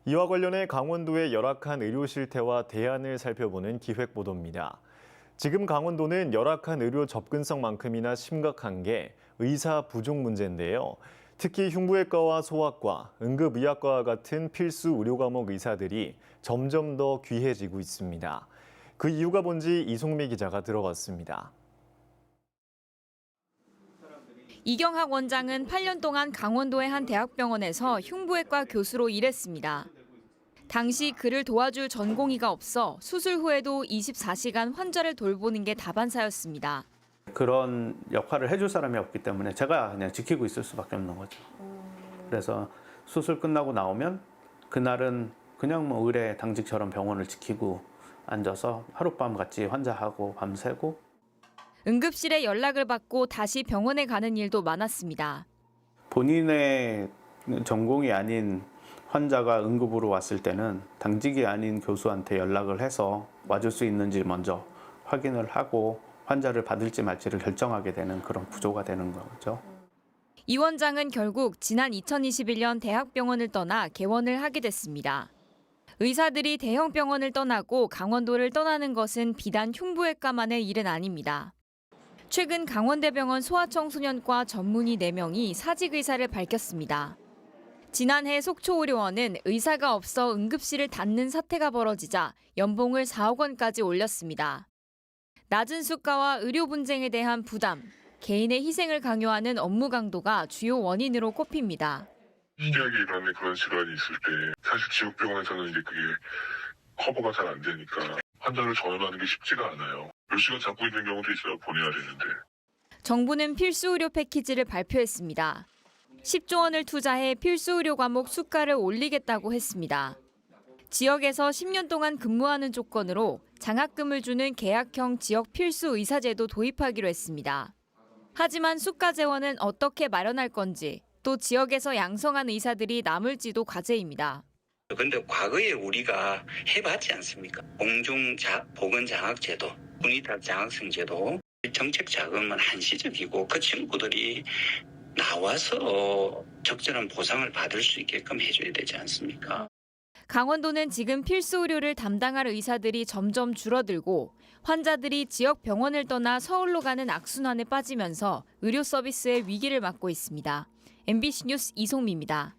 이와 관련해 강원도의 열악한 의료 실태와 대안을 살펴보는 기획보도입니다. 지금 강원도는 열악한 의료 접근성만큼이나 심각한 게 의사 부족 문제인데요. 특히 흉부외과와 소아과, 응급의학과와 같은 필수 의료 과목 의사들이 점점 더 귀해지고 있습니다. 그 이유가 뭔지 이송미 기자가 들어갔습니다. 이경학 원장은 8년 동안 강원도의 한 대학병원에서 흉부외과 교수로 일했습니다. 당시 그를 도와줄 전공의가 없어 수술 후에도 24시간 환자를 돌보는 게 다반사였습니다. 그런 역할을 해줄 사람이 없기 때문에 제가 그냥 지키고 있을 수밖에 없는 거죠. 그래서 수술 끝나고 나오면 그날은 그냥 뭐 의뢰 당직처럼 병원을 지키고 앉아서 하룻밤 같이 환자하고 밤새고. 응급실에 연락을 받고 다시 병원에 가는 일도 많았습니다. 본인의 전공이 아닌 환자가 응급으로 왔을 때는 당직이 아닌 교수한테 연락을 해서 와줄 수 있는지 먼저 확인을 하고 환자를 받을지 말지를 결정하게 되는 그런 구조가 되는 거죠. 이 원장은 결국 지난 2021년 대학병원을 떠나 개원을 하게 됐습니다. 의사들이 대형 병원을 떠나고 강원도를 떠나는 것은 비단 흉부외과만의 일은 아닙니다. 최근 강원대병원 소아청소년과 전문의 4명이 사직 의사를 밝혔습니다. 지난해 속초의료원은 의사가 없어 응급실을 닫는 사태가 벌어지자 연봉을 4억 원까지 올렸습니다. 낮은 수가와 의료 분쟁에 대한 부담, 개인의 희생을 강요하는 업무 강도가 주요 원인으로 꼽힙니다. 신기하게 일하는 그런 질환이 있을 때 사실 지역병원에서는 이제 그게 커버가 잘 안 되니까 환자를 전원하는 게 쉽지가 않아요. 몇 시간 잡고 있는 경우도 있어요. 보내야 되는데. 정부는 필수 의료 패키지를 발표했습니다. 10조 원을 투자해 필수 의료 과목 수가를 올리겠다고 했습니다. 지역에서 10년 동안 근무하는 조건으로 장학금을 주는 계약형 지역 필수 의사제도 도입하기로 했습니다. 하지만 수가 재원은 어떻게 마련할 건지, 또 지역에서 양성한 의사들이 남을지도 과제입니다. 그런데 과거에 우리가 해봤지 않습니까? 보건장학제도, 군의장학생제도, 정책 자금은 한시적이고 그 친구들이 나와서 적절한 보상을 받을 수 있게끔 해줘야 되지 않습니까? 강원도는 지금 필수 의료를 담당할 의사들이 점점 줄어들고 환자들이 지역 병원을 떠나 서울로 가는 악순환에 빠지면서 의료 서비스의 위기를 맞고 있습니다. MBC 뉴스 이송미입니다.